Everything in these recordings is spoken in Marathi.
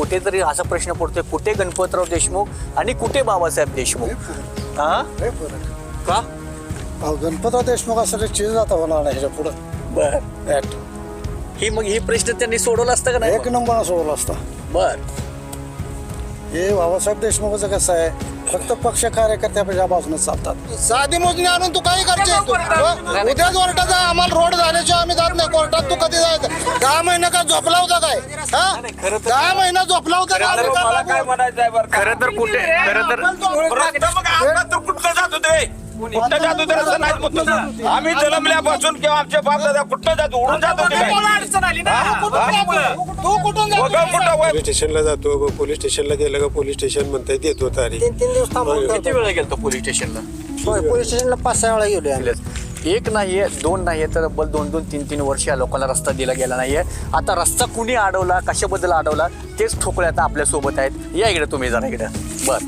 कुठेतरी असा प्रश्न पडतोय, कुठे गणपतराव देशमुख आणि कुठे बाबासाहेब देशमुख? हा का? गणपतराव देशमुख असं चीज आता होणार नाही ह्याच्या पुढं. बर ही प्रश्न त्यांनी सोडवला असता का नाही? एक नंबर सोडवला असता. बर हे बाबासाहेब देशमुखाचं कसं आहे, फक्त पक्ष कार्यकर्त्याच्या बाजूनच चालतात. साधी मोजणी आणून तू काही करते उद्याच कोर्टाचा आम्हाला रोड झाल्याशिवाय आम्ही जात नाही कोर्टात. तू कधी जायचं? 10 महिने काय झोपला होता काय? हा 10 महिना झोपला होता का? मला काय म्हणायचं आहे बरं का? खरं तर कुठे कुठं जात होते कुठं जात होते असं नाही म्हणतो. आम्ही जन्मल्यापासून किंवा आमचे बाप दादा कुठं जातो उडून जात होते काय? अडचण आली ना. तू कुठून वगैरे कुठं वय- पोलीस स्टेशनला जातो. पोलीस स्टेशनला गेलं का पोलीस स्टेशन म्हणताय देतो तारीख. 3 दिवस थांबून किती वेळा गेलतो पोलीस स्टेशनला? पोलीस स्टेशनला 5-6 वेळा गेलो आम्ही. एक नाहीये, दोन नाहीये, तर तब्बल 2-2, 3-3 वर्ष या लोकांना रस्ता दिला गेला नाहीये. आता रस्ता कुणी अडवला, कशाबद्दल अडवला तेच ठोकळे आता आपल्या सोबत आहेत. या इकडे तुम्ही जरा इकडे. बर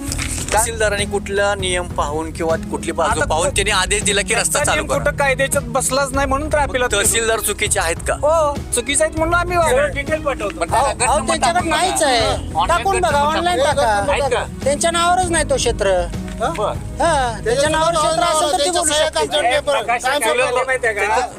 तहसीलदारांनी कुठला नियम पाहून किंवा कुठली बाजू पाहून त्यांनी आदेश दिला की रस्ता चालू करा? कुठं कायद्याच्यात बसलाच नाही म्हणून तर आपल्याला तहसीलदार चुकीचे आहेत का? हो चुकीचं आहेत म्हणून आम्ही डिटेल पाठवतो. त्यांच्याकडे नाहीच आहे. टाकून बघा, ऑनलाईन टाका. त्यांच्या नावावरच नाही तो क्षेत्र. त्यांच्या नावावर क्षेत्र असेल तर ते बोलू शकतात.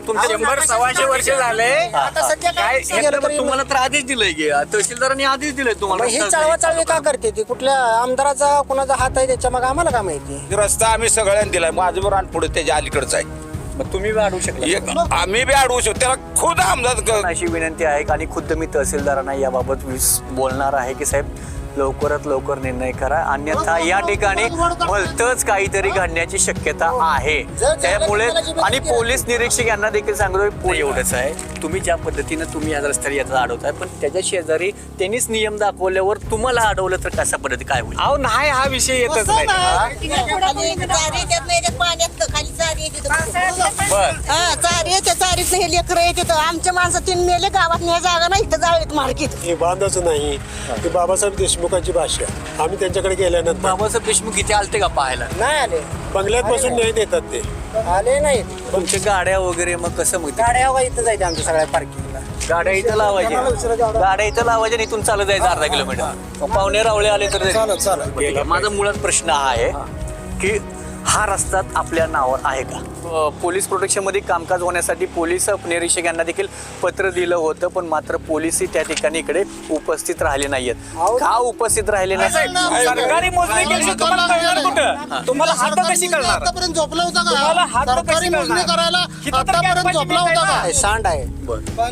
तुमचे 100-125 वर्ष झाले. आता सध्या काय हे तर तुम्हाला तर आदेश दिलाय की तहसीलदारांनी आदेश दिलाय तुम्हाला ही रस्ता चाळवाचाळवी का करते ती? कुठल्या आमदाराचा कोणाचा हात आहे त्याच्या मग आम्हाला का माहिती? रस्ता आम्ही सगळ्यांना दिलाय. माझं बरोबर आणि पुढे त्याच्या अलीकडचं आहे. मग तुम्ही बी अडवू शकता. आम्ही बी अडवू शकतो. त्याला खुद आमदार अशी विनंती आहे आणि खुद्द मी तहसीलदारांना याबाबत बोलणार आहे की साहेब लवकरात लवकर निर्णय करा, अन्यथा या ठिकाणी भलतंच काहीतरी घडण्याची शक्यता आहे. त्यामुळे आणि पोलीस निरीक्षक यांना देखील सांगतो एवढंच आहे, तुम्ही ज्या पद्धतीनं तुम्ही या रस्त्यावर याचा अडवताय पण त्याच्या शेजारी त्यांनीच नियम दाखवल्यावर तुम्हाला अडवलं तर कशा पद्धती काय होईल? अहो नाही हा विषय येतच नाही. चारीत लेकर येते आमच्या माणसं 3 मेले गावात नाही जागा नाही इथं जाळीत मार्केट. हे बांधच नाही. ही बाबासाहेब देशमुखांची भाषा. आम्ही त्यांच्याकडे गेल्यानंतर बाबासाहेब देशमुख इथे आलते का पाहायला? नाही आले. बंगल्यात बसून नाही देतात ते. आले नाही. तुमच्या गाड्या वगैरे मग कसं मग गाड्या हवा इथं जायच्या आमच्या सगळ्या पार्किंगला. गाड्या इथं लावायच्या, गाड्या इथं लावायच्या आणि इथून चालत जायचं 1/2 किलोमीटर. पाहुणे रावळे आले तर ठीक आहे. माझा मुळात प्रश्न हा आहे की हा रस्ता आपल्या नावावर आहे का? पोलीस प्रोटेक्शन मध्ये कामकाज होण्यासाठी पोलीस निरीक्षक यांना देखील पत्र दिलं होतं, पण मात्र पोलीसही त्या ठिकाणी इकडे उपस्थित राहिले नाहीयेत. का उपस्थित राहिले नाही? सरकारी मोजणी केली तर तुम्हाला कळणार कुठं? तुम्हाला हात कशी कळणार? आतापर्यंत झोपला होता तुम्हाला का? हात सरकारी कशी मोजणी करणार? करायला इथं तर आतापर्यंत गॅस झोपला होता का? हे सांड आहे.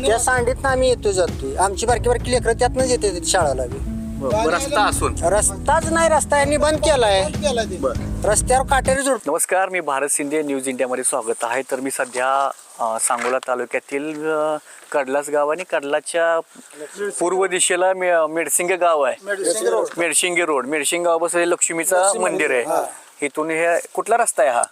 त्या सांडीत आम्ही येतो जातोय. आमची बारकी बारकी लेकरं त्यातनंच येते शाळेला बी. रस्ता असून रस्ताच नाही. रस्ता यांनी बंद केलाय. रस्त्यावर काटेरी जोड. नमस्कार, मी भारत शिंदे, न्यूज इंडियामध्ये स्वागत आहे. तर मी सध्या सांगोला तालुक्यातील कडलास गाव आणि कडलाच्या पूर्व दिशेला मेडसिंगे गाव आहे. मेडशिंगे रोड. मेडशिंगे गावापासून लक्ष्मीचं मंदिर आहे. इथून हे कुठला रस्ता आहे हा?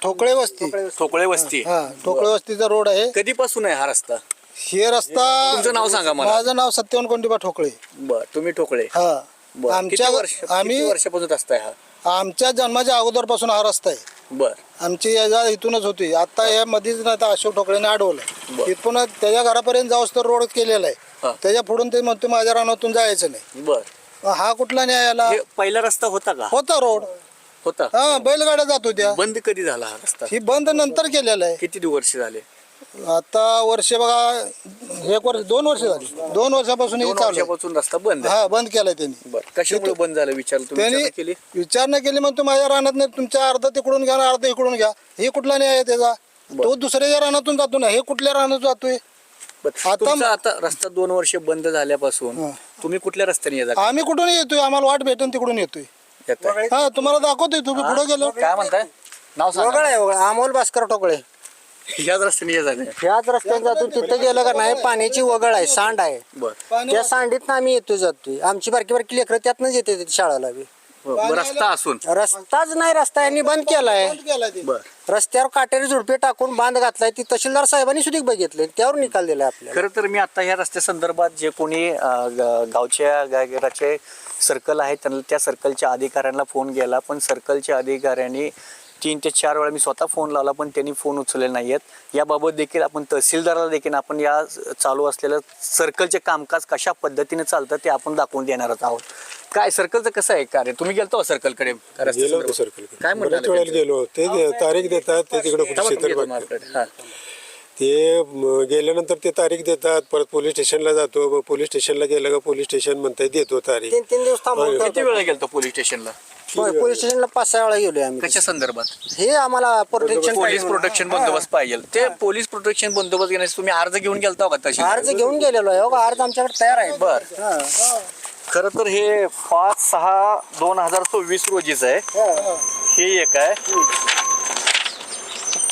ठोकळे वस्ती. ठोकळे वस्ती. ठोकळे वस्तीचा रोड आहे. कधीपासून आहे हा रस्ता? हे रस्ता तुमचं नाव सांगा मला. माझं नाव सत्यवन कोंडीबा ठोकळे. बर, तुम्ही ठोकळे. हा बर, आमच्या किती वर्षापासून रस्ता आहे हा? आमच्या जन्माच्या अगोदरपासून हा रस्ता आहे. बर आमची याचा इथूनच होती. आता या मध्येच नाही तर अशोक ठोकळेने अडवलं. इथून त्याच्या घरापर्यंत जाऊस तर रोड केलेला हा. आहे. त्याच्या पुढून ते म्हणतो माझ्या रानातून जायचं नाही. बर. हा कुठला न्याय आला? हे पहिला रस्ता होता का? होता रोड. होता. हा बैलगाड्या जात होत्या. बंद कधी झाला हा रस्ता? ही बंद नंतर केलेलं आहे. किती वर्ष झाले? आता वर्ष बघा 1 वर्ष 2 वर्ष झाली. 2 वर्षापासून हे 2 चालू आहे. वर्षापासून रस्ता बंद आहे. हा बंद केलाय त्यांनी. बर, कशामुळे बंद झालं विचार तुम्ही त्यांनी केली? विचारणा केली म्हणतो माझ्या रानात नाही, तुमच्या अर्ध तिकडून घ्या अर्ध इकडून घ्या. हे कुठला न्याय आहे त्याचा? तो दुसऱ्याच्या रानातून जातो ना, हे कुठल्या रानातून जातोय? तुमचा आता रस्ता 2 वर्ष बंद झाल्यापासून तुम्ही कुठल्या रस्त्याने येतात? आम्ही कुठून येतोय? आम्हाला वाट भेटून तिकडून येतोय. हा तुम्हाला दाखवतोय. तुम्ही पुढे गेलो. काय म्हणताय? नाव वगळ सांगा. आहे. वगळ अमोल भास्कर ठोकळे. ह्याच रस्त्याने येतात. ह्याच रस्त्यात जातो. तिथं गेलं का नाही पाण्याची वगळ आहे. सांड आहे. बर. त्या सांडीत आम्ही येतो जातोय. आमची बारकी बारकी लेकरं त्यातनंच येते शाळेला बी. रस्ता असून रस्ताच नाही. रस्ता यांनी बंद केलाय. बर. रस्त्यावर काटेरी झुडपे टाकून बांध घातलाय. ती तहसीलदार साहेबांनी सुद्धा बघितले. त्यावर निकाल दिलाय आपल्याला. खरं तर मी आता ह्या रस्त्या संदर्भात जे कोणी गावच्या गायकराचे सर्कल आहे त्यांना त्या सर्कलच्या अधिकाऱ्यांना फोन केला, पण सर्कलच्या अधिकाऱ्यांनी 3 ते 4 वेळा मी स्वतः फोन लावला पण त्यांनी फोन उचलले नाही आहेत. याबाबत देखील आपण तहसीलदाराला देखील आपण या चालू असलेलं सर्कलचे कामकाज कशा पद्धतीने चालतं ते आपण दाखवून देणारच आहोत. काय सर्कलचं कसं आहे कार्य? तुम्ही गेलतो सर्कलकडे? गेलो होतो सर्कल काय म्हणतात बऱ्याच वेळेला गेलो. ते तारीख देतात, ते तिकडे कुठे क्षेत्र बघतात. ते गेल्यानंतर ते तारीख देतात, परत पोलीस स्टेशनला जातो. पोलीस स्टेशनला गेलं का पोलीस स्टेशन म्हणताय देतो तारीख. 3 दिवस थांबवतो. किती वेळा गेलतो पोलीस स्टेशनला? पोलीस स्टेशनला 5-6 वेळा गेलोय आम्ही. कशा संदर्भात? हे आम्हाला प्रोटेक्शन पोलीस प्रोटेक्शन बंदोबस्त पाहिजे. ते पोलीस प्रोटेक्शन बंदोबस्त घेण्यासाठी तुम्ही अर्ज घेऊन गेलता का तशी? अर्ज घेऊन गेलेलो आहे. हो का, अर्ज आमच्याकडे तयार आहे. बर. खर तर हे 5/6/2024 रोजीच आहे. हे एक आहे,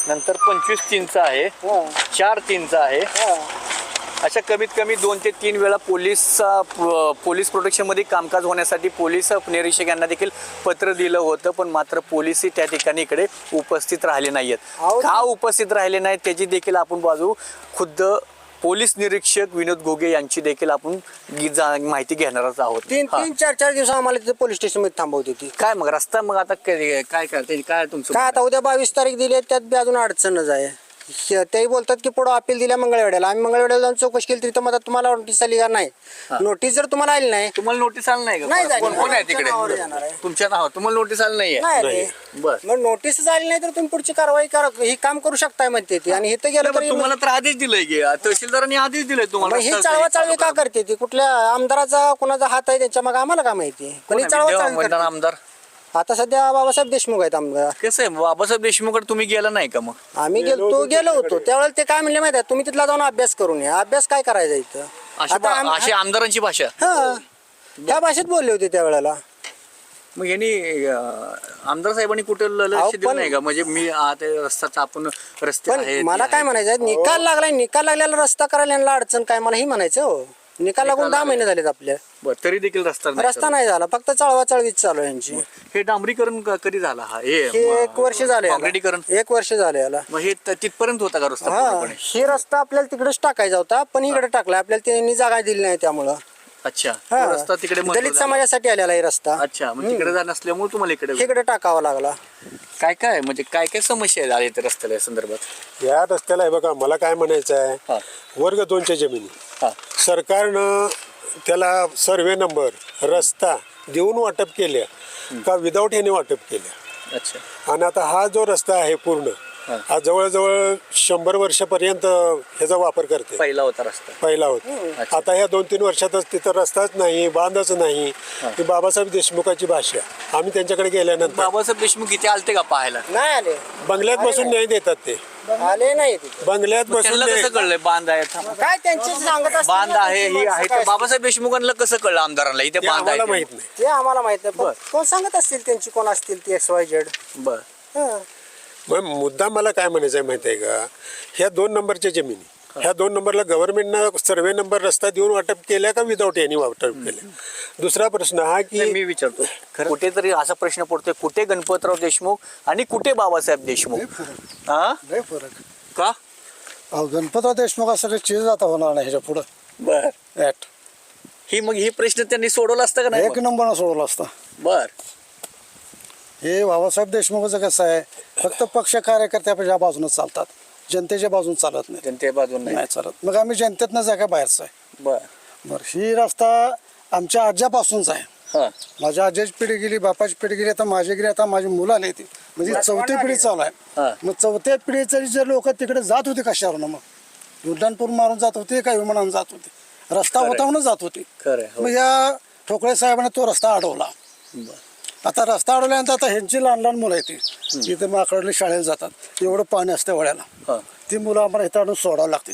नंतर 25/3 आहे, 4/3 आहे. अशा कमीत कमी 2 ते 3 वेळा पोलीस प्रोटेक्शन मध्ये कामकाज होण्यासाठी पोलीस निरीक्षक यांना देखील पत्र दिलं होतं, पण मात्र पोलीसही त्या ठिकाणी इकडे उपस्थित राहिले नाहीयेत. का उपस्थित राहिले नाहीत त्याची देखील आपण बाजू खुद्द पोलीस निरीक्षक विनोद घोगे यांची देखील आपण माहिती घेणारच आहोत. 3-4 दिवस आम्हाला तिथे पोलीस स्टेशन मध्ये थांबवते ती. काय मग रस्ता मग आता काय करते? काय तुमचं काय आता उद्या 22 तारीख दिली आहे, त्यात बी अजून अडचणच आहे. तेही बोलतात की पुढं अपील दिल्या मंगळवेड्याला. आम्ही मंगळवेड्याला जाऊन चौकशी केली तरी तर मग तुम्हाला नोटीस आली का नाही. नोटीस जर तुम्हाला आली नाही, तुम्हाला नोटीस आलं नाही नाही का? झाली. कोण आहे तिकडे? तुमच्या नावावर येणार आहे. तुमच्या नावावर तुम्हाला नोटीस आलं नाहीये? नाही आली. बर. मग नोटीस झाली नाही तर तुम्ही पुढची कारवाई करा, ही काम करू शकताय म्हणते ती. आणि इथं गेलं तरी तुम्हाला तर आदेश दिलाय की तहसीलदारांनी आदेश दिलाय मग तुम्हाला. ही चळवाचळवी का करते ती? कुठल्या आमदाराचा कुणाचा हात आहे त्यांच्या मग आम्हाला का माहिती? पण ही चळवाचळवी करते. आमदार आता सध्या बाबासाहेब देशमुख आहेत आमदार. कसं आहे बाबासाहेब देशमुखकडे तुम्ही गेला नाही का? मग आम्ही गेलो होतो त्यावेळेला ते काय म्हणले माहिती आहे, तुम्ही तिथला जाऊन अभ्यास करून या. अभ्यास काय करायचा इथं? अशी आमदारांची भाषा. हा, त्या भाषेत बोलले होते त्यावेळेला. मग यांनी आमदार साहेबांनी कुठे लक्ष दिलं नाही का? म्हणजे मी आता रस्त्याचा आपण रस्ते पण आहेत, मला काय म्हणायचं, निकाल लागलाय, निकाल लागल्याला रस्ता करायला यांना अडचण काय? मला ही म्हणायचं. हो, निकाल लागून 10 महिने झालेत आपल्या. बरं, तरी देखील रस्ता नाही झाला, फक्त चळवाचळवीच चालू आहे यांची. हे डांबरीकरण कधी झाला? हा हे 1 वर्ष झाले याला. काँक्रिटीकरण 1 वर्ष झाले याला. मग हे तिथपर्यंत होता का रस्ता हा, पूर्णपणे? ही रस्ता आपल्याला तिकडेच टाकायचा होता, पण इकडे टाकला. आपल्याला त्यांनी जागा दिली नाही त्यामुळं. अच्छा, हा, तो रस्ता तिकडे दलित महत्त्वाचा. समाजासाठी आलेला आहे रस्ता. अच्छा, मग तिकडे जात नसल्यामुळे तुम्हाला इकडे टाकावा लागला. काय म्हणजे काय समस्या आल्या त्या रस्त्याला या संदर्भात? या रस्त्याला आहे बघा, मला काय म्हणायचं हा. आहे, वर्ग 2च्या जमिनी हा. सरकारनं त्याला सर्वे नंबर रस्ता देऊन वाटप केल्या का विदाऊट याने वाटप केल्या? अच्छा. आणि आता हा जो रस्ता आहे पूर्ण हा जवळजवळ 100 वर्षापर्यंत ह्याचा वापर करते. पहिला होता रस्ता. पहिला होता. आता ह्या 2-3 वर्षातच तिथं रस्ताच नाही, बांधच नाही. ही बाबासाहेब देशमुखाची भाषा. आम्ही त्यांच्याकडे गेल्यानंतर बाबासाहेब देशमुख इथे आलते का पाहायला? नाही आले, बंगल्यात बसून न्याय देतात. ते आले नाही तिथे. बंगल्यात बसून त्यांना न्याय- कसं कळलंय बांध आहे? काय त्यांचे सांगत असतील बांध ना, आहे त्यांची ही माणसं आहे काय तर बाबासाहेब देशमुखांना कसं कळलं आमदारांना इथे ते बांध आम्हाला आहे? माहित नाही. ते आम्हाला माहित नाही, पण कोण सांगत असतील त्यांची, कोण असतील ती XYZ. बर. मग मुद्दा मला काय म्हणायचं आहे माहिती आहे का, ह्या 2 नंबरच्या जमिनी, ह्या 2 नंबरला गव्हर्नमेंटनं सर्वे नंबर रस्ता देऊन वाटप केल्या का विदाऊट यांनी वाटप केल्या? दुसरा प्रश्न हा की मी विचारतो, कुठेतरी असा प्रश्न पडतोय, कुठे गणपतराव देशमुख आणि कुठे बाबासाहेब देशमुख? हा, लय फरक. का? अहो, गणपतराव देशमुखासाठी चीज आता होणार नाही ह्याच्या पुढं. बर. ही प्रश्न त्यांनी सोडवला असता का नाही? 1 नंबरनं सोडवला असता. बर. हे बाबासाहेब देशमुखाचं कसं आहे, फक्त पक्ष कार्यकर्त्याच्या बाजूने चालतात, जनतेच्या बाजून चालत नाही. जनते बाजून नाही. नाही चालत. मग आम्ही जनतेतनं जागा बाहेरचं आहे. बर. बरं, ही रस्ता आमच्या आज्यापासूनच आहे. हा. माझ्या आज्याची पिढी गेली, बापाची पिढी गेली, आता माझी गेली, आता माझी मुलं आली ती, म्हणजे 4थी पिढी चालू हा. आहे. मग 4थ्या पिढीचे जे लोक तिकडे जात होते कशावरून, मग उड्डाणपूर मारून जात होते का विमानानं जात होते, रस्ता खरंय. होता म्हणून जात होते. खरंय, हो. मग या ठोकळे साहेबांनी तो रस्ता अडवला. बर. आता रस्ता अडवल्यानंतर आता ह्यांची लहान लहान मुलं आहेत ती इथं माकडली शाळेला जातात, एवढं पाणी असतं वळ्याला. हा. ती मुलं आम्हाला इथं आणून सोडावं लागते.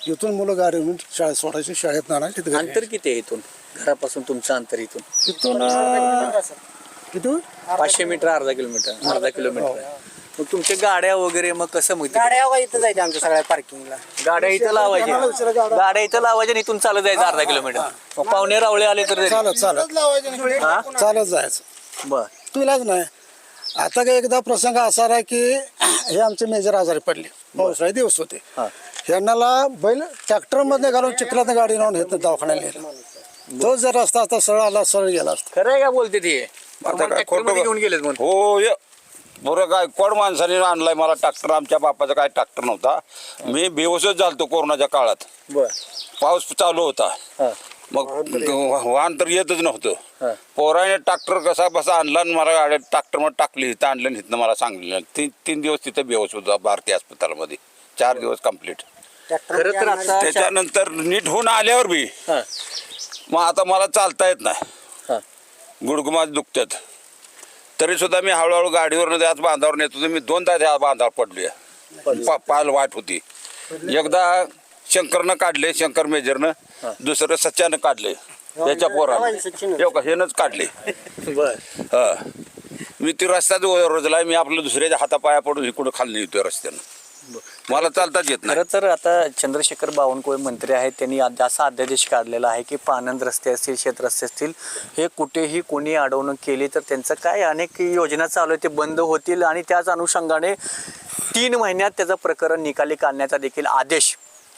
इथून मुलं गाडीवरून शाळेत सोडायची, शाळेत नाणायची. अंतर किती आहे इथून घरापासून तुमचं अंतर इथून? इथून किती 500 मीटर, अर्धा किलोमीटर आहे. मग तुमच्या गाड्या वगैरे मग कसं मग तिकडे? गाड्या वगैरे इथं जायच्या आमच्या सगळ्या पार्किंगला. गाड्या इथं लावायच्या, गाड्या इथं लावायच्या आणि इथून चालत जायचं अर्धा किलोमीटर. मग पाहुणे रावळे आले तर चालत चालत जायचं. बर. तुलाच नाही. आता काय एकदा प्रसंग असा आहे की हे आमचे मेजर आजारी पडले, पावसाळी दिवस होते. हा. ह्यांना बैल ट्रॅक्टर मध्ये घालून चिखलात गाडी लावून हे दवाखान्याला नेलं. तो जर रस्ता असता सरळ आला, सरळ गेला असता. खरं आहे का बोलते ती? आता काय खोटं घेऊन गेलेत म्हणून. हो पुरं गायकवाड माणसाने आणलाय मला ट्रॅक्टर. आमच्या बापाचा काय ट्रॅक्टर नव्हता. मी बेहोशच झालतो कोरोनाच्या काळात. बर पाऊस चालू होता. हा. मग वाहन तर येतच नव्हतं. पोराने ट्रॅक्टर कसा बसा आणला आणि मला गाड्या ट्रॅक्टर मध्ये टाकली. इथं आणलं आणि इथनं मला सांगितलं. तीन दिवस तिथं बेहोश होता भारतीय हॉस्पिटलमध्ये. 4 दिवस कंप्लीट. खरं तर आता त्याच्यानंतर नीट होऊन आल्यावर बी हा. मग आता मला चालता येत नाही. हा. गुडघे माझे दुखतात. तरी सुद्धा मी हळूहळू गाडीवरून त्याच बांधावर नेत होतो. मी 2दा त्या बांधावर पडलोय. पाल वाट होती. एकदा शंकरनं काढले, शंकर मेजरनं. दुसरं सच्यानं काढले त्याच्या पोरानं. हेनच काढले. बर हा. मी ती रस्त्यात रोजला मी आपलं दुसऱ्याच्या हातापाया पडून इकडं खाली येतोय रस्त्यानं. मला चालताच येत नाही. खरं तर आता चंद्रशेखर बावनकुळे मंत्री आहेत, त्यांनी असा अध्यादेश काढलेला आहे की पानंद रस्ते असतील, शेत रस्ते असतील, हे कुठेही कोणी अडवणूक केली तर त्यांचं काय अनेक योजना चालू आहे ते बंद होतील. आणि त्याच अनुषंगाने 3 महिन्यात त्याचं प्रकरण निकाली काढण्याचा देखील आदेश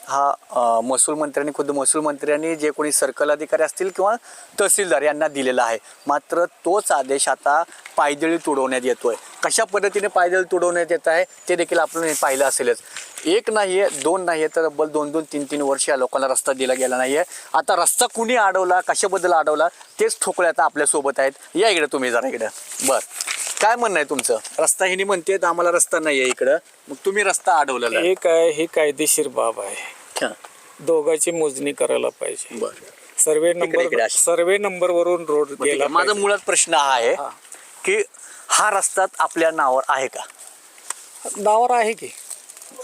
हा महसूल मंत्र्यांनी, खुद्द महसूल मंत्र्यांनी जे कोणी सर्कल अधिकारी असतील किंवा तहसीलदार यांना दिलेला आहे. मात्र तोच आदेश आता पायदळी तुडवण्यात येतोय. कशा पद्धतीने पायदळी तुडवण्यात येत आहे ते देखील आपण पाहिलं असेलच. 1 नाही आहे, 2 नाही आहे, तर तब्बल 2-2, 3-3 वर्ष या लोकांना रस्ता दिला गेला नाही आहे. आता रस्ता कुणी अडवला, कशाबद्दल अडवला तेच ठोकळे आता आपल्यासोबत आहेत. या इकडे तुम्ही जरा इकडं. बरं, काय म्हणणं आहे तुमचं? रस्ता हिनी म्हणते आम्हाला रस्ता नाही आहे इकडं, मग तुम्ही रस्ता अडवलेला आहे. हे काय, ही कायदेशीर बाब आहे. हा. दोघांची मोजणी करायला पाहिजे. बरं, सर्वे अशी. सर्वे नंबर वरून रोड ठीक आहे. गेला माझा पाहिजे. मुळात प्रश्न हा आहे की हा रस्ता आपल्या नावावर आहे का? नावावर आहे की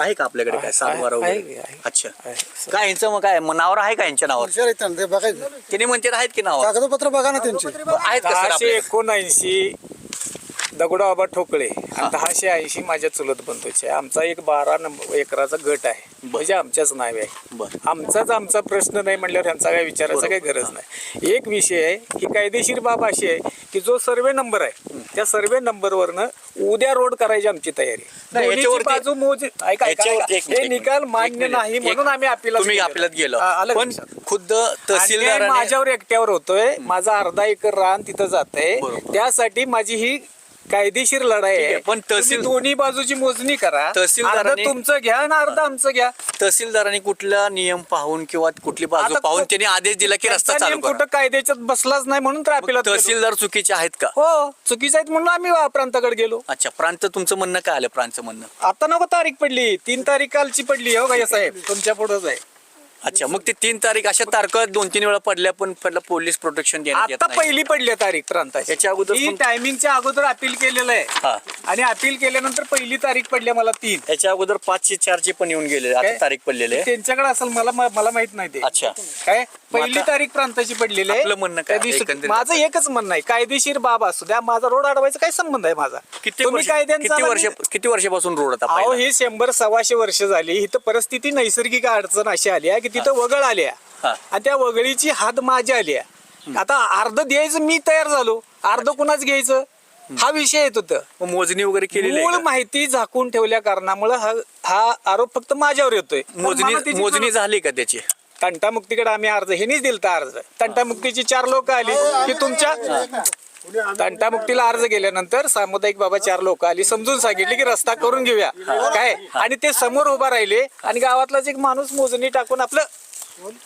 आहे का आपल्याकडे काय सातबारा आहे, वगैरे? आहे. अच्छा, आहे. काय यांचं मग काय नावावर आहे का यांच्या नावावर? हुशार आहेत ना, ते बघायचं त्यांनी म्हणते आहेत की नावावर कागदपत्र बघा ना त्यांची. आहेत का सर आपल्या? 1079 दगडूआबा ठोकळे आणि 1080 माझ्या चुलत बंधूचे. आमचा एक 12 एकराचा गट आहे, म्हणजे आमच्याच नावे आहे. बरं. आमचा प्रश्न नाही म्हणल्यावर त्यांचा काय विचारायचा काही गरज नाही. एक विषय आहे की कायदेशीर बाब अशी आहे की जो सर्वे नंबर आहे त्या सर्वे नंबरवरनं उद्या रोड करायची आमची तयारी. नाही, दोन्हीची याच्यावरती- बाजू मोज ऐका, याच्यावरती एक हे मिनिट, निकाल एक मान्य मिनिट, नाही म्हणून आम्ही तुम्ही अपिलात गेलो. पण खुद्द अन्याय तहसीलदाराने माझ्यावर एकट्यावर होतोय. माझा अर्धा एकर रान तिथं जातंय. बरोबर. त्यासाठी माझी ही कायदेशीर लढाई ठीक आहे, आहे. पण तुम्ही दोन्ही बाजूची मोजणी करा. तहसीलदाराने- अर्ध तुमचं घ्या आणि अर्ध आमचं घ्या. तहसीलदारांनी कुठला नियम पाहून किंवा कुठली बाजू आता पाहून त्यांनी आदेश दिला की रस्ता त्यांचा चालू नियम करा. कुठं कायद्याच्यात बसलाच नाही म्हणून तर मग आपल्याला तहसीलदार चुकीचे आहेत का? हो, चुकीचं आहेत म्हणून आम्ही प्रांताकडे गेलो. अच्छा, प्रांत तुमचं म्हणणं काय आलं? प्रांतचं म्हणणं आता नको तारीख पडली, 3 तारीख कालची पडली. हो का साहेब, तुमच्या पुढेच आहे. अच्छा, मग ते 3 तारीख अशा तारखा 2-3 वेळा पडल्या पण पोलीस प्रोटेक्शन देण्यात येत आता नाही. पहिली पडली तारीख प्रांताची. याच्या अगोदर ही पण- टायमिंगच्या अगोदर अपील केलेलं हा. आहे आणि अपील केल्यानंतर पहिली तारीख पडली मला 3. याच्या अगोदर 5चे 4चे पण येऊन गेले, आता काय? तारीख पडलेले. त्यांच्याकडे असेल, मला माहित नाही ते. अच्छा. काय पहिली आता- तारीख प्रांताची पडलेली आहे. आपलं म्हणणं काय त्या दिवशी- एकंदरीत? माझं एकच म्हणणं आहे, कायदेशीर बाब असू द्या, माझा रोड अडवायचा काय संबंध आहे माझा? तुम्ही कायद्याने किती वर्षापासून रोड आता अहो, पाहिला? ही 100-125 वर्ष झाली. इथं परिस्थिती नैसर्गिक अडचण अशी आली आहे की तिथं वगळ आल्या हा. आणि त्या वगळीची हात माझ्या आल्या. आता अर्ध द्यायचं मी तयार झालो, अर्ध कुणाच घ्यायचं हा विषय येत होता. मग मोजणी वगैरे केलेली मूळ आहे का? माहिती झाकून ठेवल्या कारणामुळे हा आरोप फक्त माझ्यावर येतोय. तर मला त्याची मोजणी झाली का त्याची? तंटामुक्तीकडे आम्ही अर्ज हेनीच दिलता. अर्ज तंटामुक्तीची 4 लोक आली की तुमच्या तंटामुक्तीला अर्ज गेल्यानंतर सामुदायिक बाबा 4 लोक आली, समजून सांगितले की रस्ता करून घेऊया काय. आणि ते समोर उभा राहिले आणि गावातलाच एक माणूस मोजणी टाकून आपलं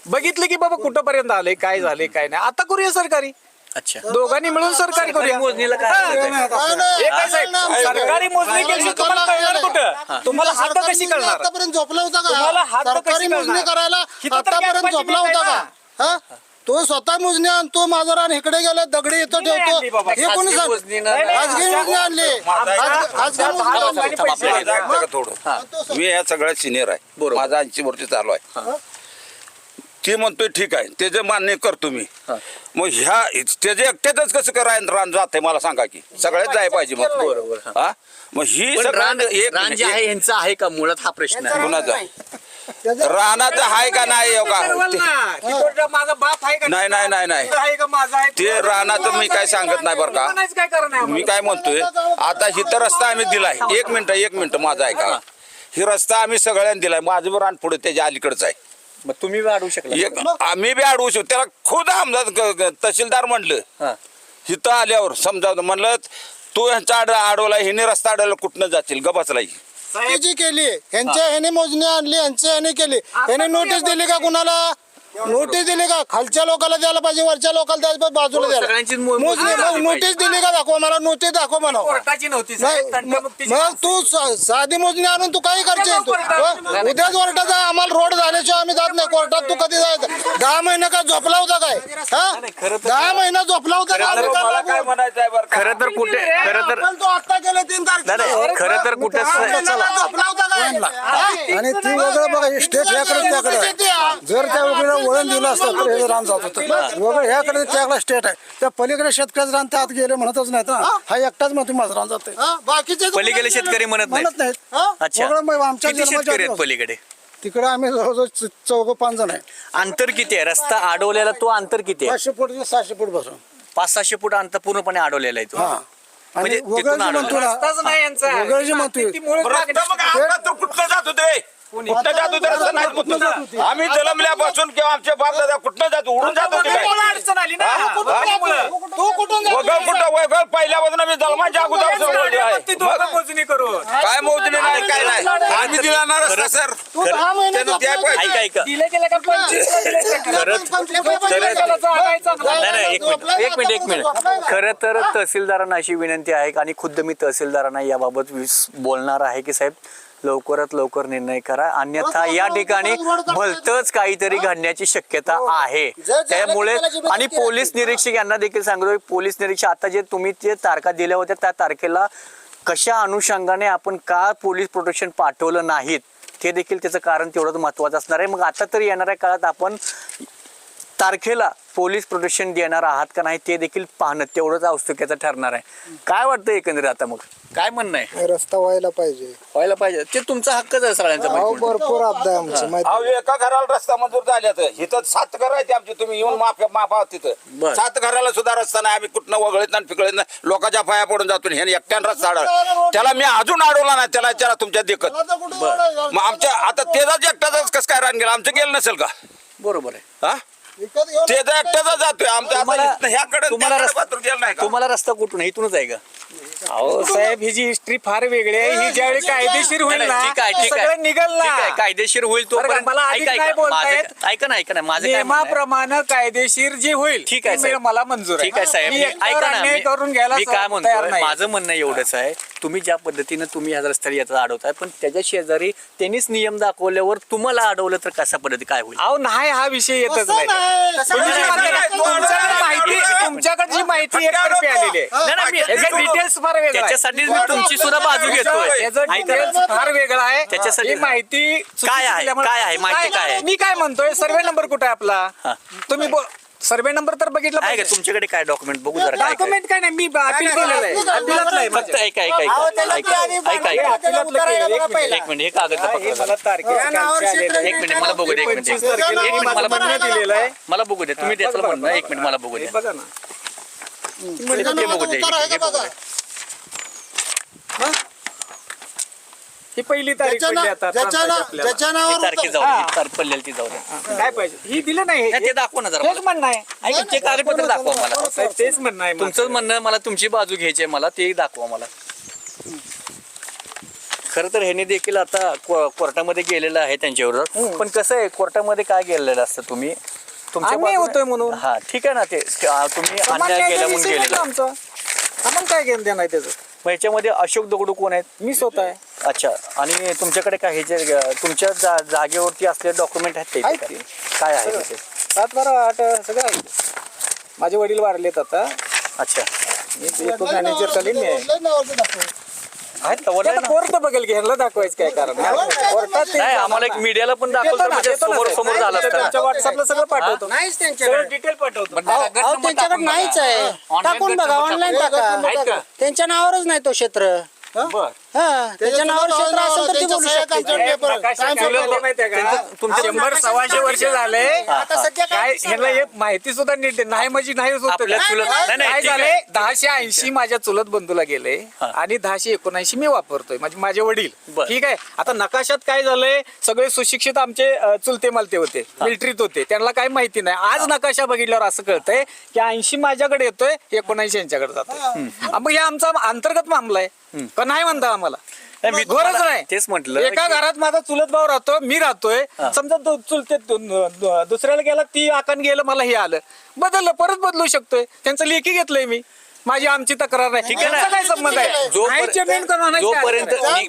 बघितलं की बाबा कुठंपर्यंत आले, काय झाले काय नाही. आता करूया सरकारी, अच्छा. दोघांनी मिळून सरकारी करूया. मोजणीला काय हा. हरकत आहे? हे काय साहेब, सरकारी मोजणी केली तुम्हाला कळणार कुठं? तुम्हाला हात कशी कळणार? आतापर्यंत झोपला होता तुम्हाला का? हात सरकारी कशी मोजणी कळणार? करायला इथं तर आतापर्यंत कॅम्पाची झोपला मीठ होता आहे का? हा? तो स्वतः मोजणी आणतो, माझा रान इकडे गेला, दगडी इथं मी नाही आणली ठेवतो. बाबा. हे कोणी खाजगी सांग? मोजणीनं नाही, नाही. खाजगी मोजणी आणली. खाजगी दहा मोजणी लोकांनी आणली. पैसे थांबा, दिले. माझं थोडं मी या सगळ्यात सिनियर आहे. बरोबर. माझा 80 वर्ष चालू आहे. ती म्हणतोय ठीक आहे, त्याचं मान्य करतो मी. मग ह्या त्याचे एकट्यातच कसं करायला रान जाते मला सांगा की? सगळ्यात जाय पाहिजे मग. बरोबर. हा, मग ही पण सगळ्यात एक रान जे आहे यांचं आहे का मुळात हा प्रश्न आहे. कुणाचा रानाचं आहे का नाही हो का? ठरवलं ना, की तो माझा बाप आहे का नाही, नाही, नाही, नाही. आहे का माझा आहे? ते रानाचं मी काय सांगत नाही बरं का. म्हणायचं काय कारण आहे मी काय म्हणतोय, आता इथं रस्ता आम्ही दिलाय. एक मिनिट माझा आहे का? ही रस्ता आम्ही सगळ्यांनी दिलाय. माझं रान पुढे त्याच्या अलीकडच आहे. मग तुम्ही वाढवू शकला. आम्ही बी अडवू शकतो. त्याला खुद आमदार तहसीलदार म्हणलं हा. इथं आल्यावर समजा म्हणलं तू ह्यांचा अडवला ह्याने रस्ता अडवला कुठनं जातील गबाचलाही ती जी केली ह्यांच्या ह्याने मोजणी आणली ह्यांच्या ह्याने केली ह्याने नोटीस दिली का कुणाला नोटीस दिली का खालच्या लोकांना द्यायला पाहिजे वरच्या लोकांना द्यायला पाहिजे बाजूला द्यायला सगळ्यांचीच मोजणी मग नोटीस दिली का दाखवा मला नोटीस दाखव म्हणा कोर्टाची नव्हती नाही, साहेब, तंटमुक्तीची मग तू साधी मोजणी आणून तू काही करशील तू उद्याच कोर्टात जा आम्हाला रोड झाल्याशिवाय आम्ही जात नाही कोर्टात तू कधी जायचं 10 महिने का झोपला होता काय हा 10 महिना झोपला होता का? मला काय म्हणायचं आहे बरं का? खरं तर कुठे खरं तर पण तू आता गेले 3 तारखेला नाही, खरं तर कुठे 10 महिना झोपला होता काय हा? आणि ती वगैरे बघा स्टेट ह्याकडे त्याकडे जर त्या वगैरे वळण दिलं असतं तर हे रान जात होतं वगैरे ह्याकडे त्याकडे स्टेट आहे त्या पलीकडे शेतकऱ्याचं रान त्यात गेले म्हणतच नाहीत ना हा एकटाच म्हणतो माझं रान जाते हा? बाकीचे तू पलीकडे कुठे शेतकरी म्हणत म्हणत नाही नाहीत अच्छा वगळं मग आमच्या किती जन्माच्या शेतकरी आहेत आधीपासून. पलीकडे तिकडे आम्ही जवळजवळ 4-5 जण आहे अंतर किती आहे रस्ता अडवलेला तो अंतर किती आहे 500 फूट ते 600 फूट बसून 500-600 फूट अंतर पूर्णपणे अडवलेला आहे तो हा म्हणजे आणि तिथून वगैरे जे म्हणतो ना रस्ताच नाही यांचा वगैरे जे म्हणतोय ती मूळ रस्ता मग आता तू कुठनं जात होते कुठनं जात होते रस्ता नाही म्हणतो. आम्ही जन्मल्यापासून किंवा आमचे बाप दादा कुठनं जात उडून जात होते काय अडचण आली ना तू कुठून वगळ कुठं वगळ पहिल्यापासून आम्ही जन्माच्या अगोदर बोललो आहे ती दोघं मोजणी करून काय मोजणी नाही काय नाही आम्ही दिला ना रस्ता सर तू 10 महिने त्यानं द्या झोपला पाहिजे. ऐका दिले गेले का 25 नाही एक मिनिट खरं तर तहसीलदारांना अशी विनंती आहे आणि खुद्द मी तहसीलदारांना याबाबत बोलणार आहे की साहेब लवकरात लवकर निर्णय करा अन्यथा या ठिकाणी भलतच काहीतरी घडण्याची शक्यता आहे त्यामुळे आणि पोलीस निरीक्षक यांना देखील सांगतो पोलीस निरीक्षक आता जे तुम्ही जे तारखा दिल्या होत्या त्या तारखेला कशा अनुषंगाने आपण का पोलीस प्रोटेक्शन पाठवलं नाहीत ते देखील त्याचं कारण तेवढंच महत्वाचं असणार आहे मग आता तरी येणाऱ्या काळात आपण तारखेला पोलीस प्रोटेक्शन देणार आहात का नाही ते देखील पाहणं तेवढंच औत्सुक्याचं ठरणार आहे काय वाटतं एकंदरीत आता मग काय म्हणणं आहे रस्ता व्हायला पाहिजे व्हायला पाहिजे ते तुमचा हक्कच आहे सगळ्यांचा माहिती म्हणून. भरपूर अपदा आहे आमची माहिती अहो एका घराला रस्ता मंजूर झाल्यात इथं 7 घर आहेत आमची तुम्ही येऊन माफा तिथं बर. 7 घराला सुद्धा रस्ता नाही आम्ही कुठनं वगळत नाही फिकळत नाही लोकांच्या पाया पडून जातो हे एकट्यानं रस्ता अडवला त्याला मी अजून अडवला नाही त्याला विचारा तुमच्या देखत मग आमच्या आता तेजाच एकट्याच कसं काय रान गेलं आमचं गेलं नसेल का बरोबर आहे हा तेजा एकट्याचा जातोय आमच्या आता तुम्हाला- ह्याकडे तुम्हाला रस्ता- गेलं नाही का तुम्हाला रस्ता कुठून आहे? इथूनच आहे का अहो साहेब ही जी हिस्ट्री फार वेगळी आहे ही ज्यावेळी कायदेशीर होईल ना ठीक आहे सगळं निघल ठीक आहे ना कायदेशीर होईल तो बरं का, मला अधिक नाही बोलतायत. ऐका ना माझं काय म्हणणं आहे? नियमाप्रमाणे कायदेशीर जे होईल ठीक आहे ते साहेब. मला मंजूर आहे ठीक आहे साहेब मी मी- एकट्यावर ऐका ना अन्याय करून घ्यायला मी काय तयार म्हणतोय नाही. माझं म्हणणं एवढंच आहे तुम्ही ज्या पद्धतीनं तुम्ही ह्या रस्त्याला याचा अडवताय पण त्याच्या शेजारी त्यांनीच नियम दाखवल्यावर तुम्हाला अडवलं तर कशा पद्धती काय होईल अहो नाही हा विषय येतच नाही तुमच्याकडे जी माहिती एकतर्फी आलेली आहे नाही, नाही, मी- याचा डिटेल्स फार वेगळा आहे. त्याच्यासाठीच मी तुमची सुद्धा बाजू घेतोय याचा ऐका डिटेल्स ना. फार वेगळा आहे त्याच्यासाठी- ही माहिती काय आहे? चुकीची काय आहे? माहिती काय आहे? मी काय म्हणतोय सर्वे नंबर कुठे आहे आपला हा. तुम्ही सर्वे नंबर तर बघितला आहे का पाहिजे. तुमच्याकडे काय डॉक्युमेंट बघू जरा काय काय डॉक्युमेंट काय नाही मी अपील केलेलं आहे अपिलातलं आहे फक्त माझं. ऐका ऐका ऐका ऐका ऐका अपिलातलं केलेलं आहे. एक मिनिट हे कागद हे मला तारखेचं कालचे आलेलं आहे. एक मिनिट मला बघू दे एक मिनिट 25 तारखेला एक मिनिट माझं मला म्हणणं दिलेलं आहे मला बघू दे तुम्ही त्याचं म्हणणं एक मिनिट मला बघू हे दे बघा ना हे बघू दे हे बघू दे ही पहिली तारीख पडली आता ट्रान्सफरची आपल्याला. ज्याच्या ही नावावर तारखे जाऊ दे ही तारीख पडलेली ती जाऊ दे काय पाहिजे ही दिलं नाही नाही, ते दाखवा ना जरा तेच मला. म्हणणं आहे ऐका ते कागदपत्र दाखवा मला साहेब, तेच म्हणणं आहे माझं. तुमचं म्हणणं मला तुमची बाजू घ्यायची आहे मला ते दाखवा मला खरं तर ह्याने देखील आता कोर्टामध्ये गेलेलं आहे त्यांच्यावर पण कसं आहे कोर्टामध्ये काय गेलेलं असतं तुम्ही अन्याय बाजूने- होतोय म्हणून. हा ठीक आहे ना ते तुम्ही अन्याय केला म्हणून गेलेला आमचं आम्हाला काय घेणं देणं आहे त्याचं मग याच्यामध्ये अशोक दगडू कोण आहेत मी स्वतः आहे अच्छा आणि तुमच्याकडे काय हे जे तुमच्या जागेवरती असलेले डॉक्युमेंट आहेत ते आहेत इथे की. का? काय आहे तिथे 7, 12, 8 सगळं आहे माझे वडील वारलेत आता अच्छा मी येतो मॅनेजर खाली मी आहे आहेत का वरलं ना? कोर्ट बघेल की ह्याला दाखवायचं काय कारण कोर्टात ते नाही आम्हाला एक मीडियाला पण दाखवलं तर म्हणजे समोर समोर झालं तुमच्या असतं व्हॉट्सअपला सगळं पाठवतो नाहीच सगळं त्यांच्याकडे डिटेल पाठवतो अहो, त्यांच्याकडे नाहीच आहे टाकून बघा ऑनलाईन टाका त्यांच्या नावावरच नाही तो क्षेत्र बर त्याच्या नावावर क्षेत्र असेल तर ते बोलू शकते. तुमचे 100-125 वर्ष झाले आता सध्या काय ह्याला हे माहिती सुद्धा नीट नाही म्हणजे नाही होतं. आपल्या चुलत- नाही, नाही, काय ठीक आहे. झालंय 1080 माझ्या चुलत बंधूला गेले आणि 1079 मी वापरतोय म्हणजे माझे वडील. बर. ठीक आहे. आता नकाशात काय झालंय सगळे सुशिक्षित आमचे चुलते मालते होते, मिलिटरीत होते, त्यांना काय माहिती नाही. आज नकाशा बघितल्यावर असं कळतंय की 80 माझ्याकडे येतोय, 79 यांच्याकडे जातोय. मग हे आमचा अंतर्गत मामला आहे का नाही म्हणता आम्हाला नाही, मी गरज तुम्हाला नाही. तेच म्हटलं एका की- घरात माझा चुलत भाऊ राहतो, मी राहतोय. समजा चुलते दुसऱ्याला गेला, ती आकान गेलं, मला हे आलं, बदललं, परत बदलू शकतोय. त्यांचं लेखी घेतलंय मी, माझी आमची तक्रार नाही. ठीक आहे ना. त्यांचा काय संबंध आहे? नाही जमीन करून आणायची जोपर्यंत आहे.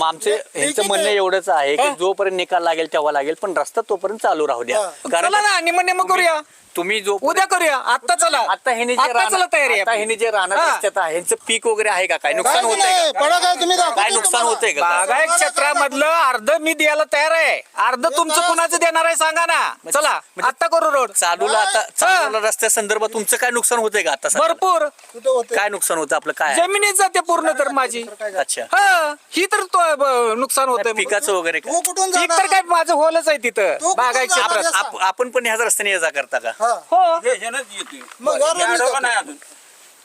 आमचे ह्यांचं म्हणणं एवढंच आहे की जोपर्यंत निकाल लागेल तेव्हा लागेल, पण रस्ता तोपर्यंत चालू राहू द्या. कारण चला ना निम करूया, तुम्ही जो उद्या करूया, आत्ता चला. आता ह्याने जे आत्ता चला तयारी आहे आता आपली. ह्याने जे राहणार हा. रस्त्यात आहे ह्यांचं पीक वगैरे आहे का? काय नुकसान होतंय नाही, का? पडा काय तुम्ही दाखवतो काय नुकसान तुम्हाला. होतंय का? बागायत क्षेत्रामधलं अर्ध मी द्यायला तयार आहे, अर्ध तुमचं कुणाचं देणार आहे सांगा ना. चला आत्ता करू रोड चालूला रस्त्या संदर्भात तुमचं काय नुकसान होतंय का? आता सध्या? भरपूर कुठं होते? काय नुकसान होतं आपलं काय? जमिनीत जाते पूर्ण तर माझी. अच्छा, हा ही तर नुकसान होतंय. पिकाचं वगैरे काय? तू कुठून पीक तर जाणार? काय माझं होलच आहे तिथं कुठून बागायत जाणार क्षेत्रात. आहेस? आपण पण ह्याच रस्त्याने ये जा करता का? हा. हो मग घराला नाही जातो. अजून.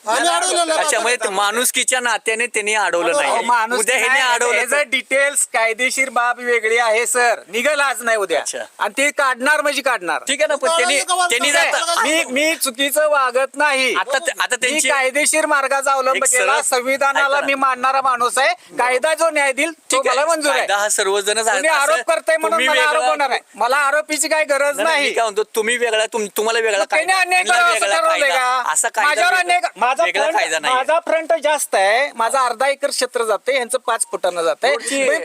आम्ही अडवलेलं आहे. अच्छा, म्हणजे माणुसकीच्या नात्याने त्यांनी अडवलं नाही. माणूस उद्या ह्याने अडवलं तर- डिटेल्स कायदेशीर बाब वेगळी आहे सर, निघाल आज नाही उद्या. अच्छा. आणि ते काढणार म्हणजे काढणार. ठीक आहे ना, पण त्यांनी जाता मी चुकीचं वागत नाही. आता मी त्यांची कायदेशीर मार्गाचा अवलंब एक केला, सरळ- संविधानाला ऐका ना. मी मानणारा माणूस आहे. कायदा जो न्याय देईल तो ठीक मला आहे, मंजूर आहे. कायदा हा सर्वजण तुम्ही आरोप करताय म्हणून मला आरोप होणार आहे. मला आरोपीची काय गरज नाही. काय म्हणतो, तुम्ही वेगळा तुम्हाला वेगळा त्याने अन्याय करावा असं ठरवलंय का? असा माझ्यावर अन्याय कायदा माझा वेगळा front- कायदा नाही. माझा फ्रंट जास्त आहे, माझा अर्धा एकर क्षेत्र जाते, ह्यांचं 5 फुटानं जाते.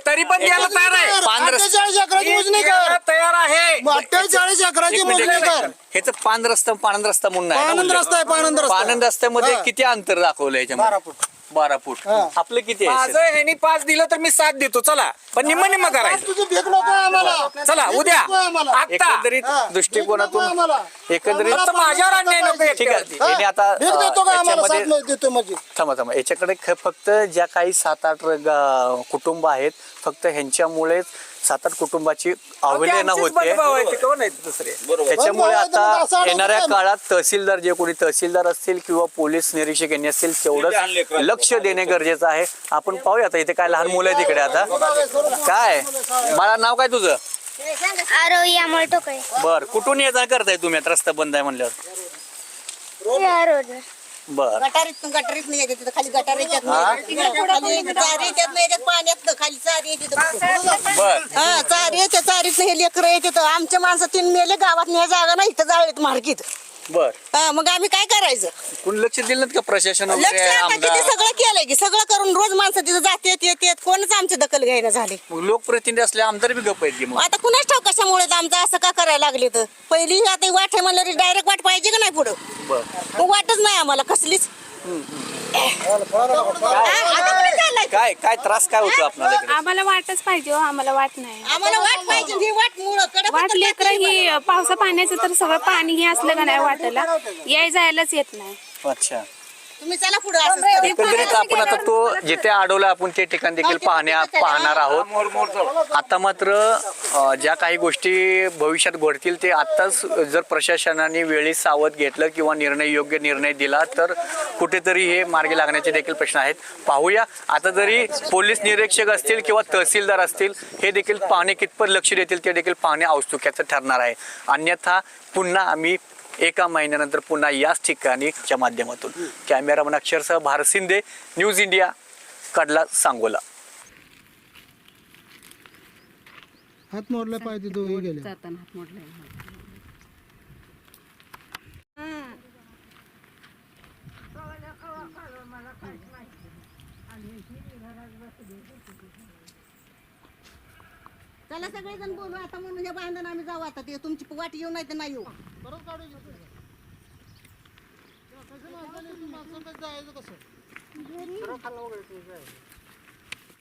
तरी पण द्यायला तयार आहे. 48 एकराची मोजणी मी द्यायला कर. तयार आहे. 48 एकराची मोजणी कर. ह्याचं पानंद रस्ता म्हणून आहे ना पानंद उल्लेख. रस्ता आहे, पानंद रस्ता. पानंद रस्त्यामध्ये हा. किती अंतर दाखवलं याच्यामध्ये? 12 फूट. 12 फूट. आपलं किती आहे? माझं ह्यांनी 5 दिलं तर मी 7 देतो. चला पण निम्म करायचं. तुझी भेट नको आहे आम्हाला. चला उद्या नको आहे आम्हाला. आत्ता. एकंदरीत हा. दृष्टिकोनातून भेट नको आम्हाला. एकंदरीत फक्त माझ्यावर अन्याय नको ठीक आहे. एकट्यावरती. याने आता भेट देतो का आम्हाला? याच्यामध्ये- 7 मध्ये देतो म्हणजे. थांबा याच्याकडे फक्त ज्या काही 7-8 कुटुंब आहेत, फक्त ह्यांच्यामुळेच 7-8 कुटुंबाची अवहेलना आमचेच होते. बंधुभाव आहेत, ते कोण आहेत दुसरे? त्याच्यामुळे बरोबर आहे, मग असं आता अडवलं येणाऱ्या काय? काळात तहसीलदार जे कोणी तहसीलदार असतील किंवा पोलीस निरीक्षक यांनी असतील तेवढंच लक्ष देणे गरजेचं आहे. आपण पाहूया आता इथे काय लहान मुलं आहे तिकडे. आता काय मला नाव काय तुझं? आरोही अमोल टोकळे बर, कुठून ये जा करताय तुम्ही? आता रस्ता बंद आहे म्हणल्यावर. या रोडवर बर, गटारीत नाही येते, तिथं खाली गटार येतात नाही. खाली चारी येतात नाही, येतात पाण्यात खाली चारी येते. बर. हा चारी येते, चारीत हे लेकरं येते. आमच्या माणसं 3 मेले, गावात नाही जागा नाही, इथं जाळीत मार्गीत. बर, हा मग आम्ही काय करायचं? कोण लक्ष दिलं नाहीत का? प्रशासन लक्ष वगैरे, आता किती आमदार, सगळं केलंय की सगळं करून रोज माणसं तिथं जातात येतात, कोणच आमची दखल घ्यायला झाली. मग लोकप्रतिनिधी असले आमदार बी गप आहेत की मग. आता कुणाच ठाव कशामुळे आमचं असं का करायला लागले तर पहिली आता वाट आहे म्हणलं डायरेक्ट वाट पाहिजे का नाही पुढं? बर, मग वाटच नाही आम्हाला कसलीच. आता कुठे चाललाय? काय त्रास काय होतो आपल्याला इकडे? आम्हाला वाटच पाहिजे हो, आम्हाला वाट नाही. आम्हाला वाट पाहिजे, ही वाट मुळं कडक वाट लेकर ही पावसा पाण्याचं तर सगळं पाणी हे असलं का नाही वाटायला याय जायलाच येत नाही. अच्छा, तुम्ही चला पुढे असं एकंदरीत आपण आता तो जिथे अडवला आपण ते ठिकाण देखील पाहणार आहोत. आता मात्र ज्या काही गोष्टी भविष्यात घडतील ते आत्ताच जर प्रशासनाने वेळी सावध घेतलं किंवा योग्य निर्णय दिला तर कुठेतरी हे मार्गी लागण्याचे देखील प्रश्न आहेत. पाहूया आता जरी पोलीस निरीक्षक असतील किंवा तहसीलदार असतील हे देखील पाहणे कितपत लक्ष देतील ते देखील पाहणे औत्सुक्याचं ठरणार आहे. अन्यथा पुन्हा आम्ही एका महिन्यानंतर पुन्हा याच ठिकाणीच्या माध्यमातून कॅमेरामन अक्षरसह भारत शिंदे, न्यूज इंडिया, कडला, सांगोला. हात मोडला पाहिजे दोघे गेले. चला सगळेजण बोलू आता म्हणून हे बांधून आम्ही जाऊ. आता ते तुमची वाट येऊ नाही तर नाही येऊ. कसं जायचं कसं?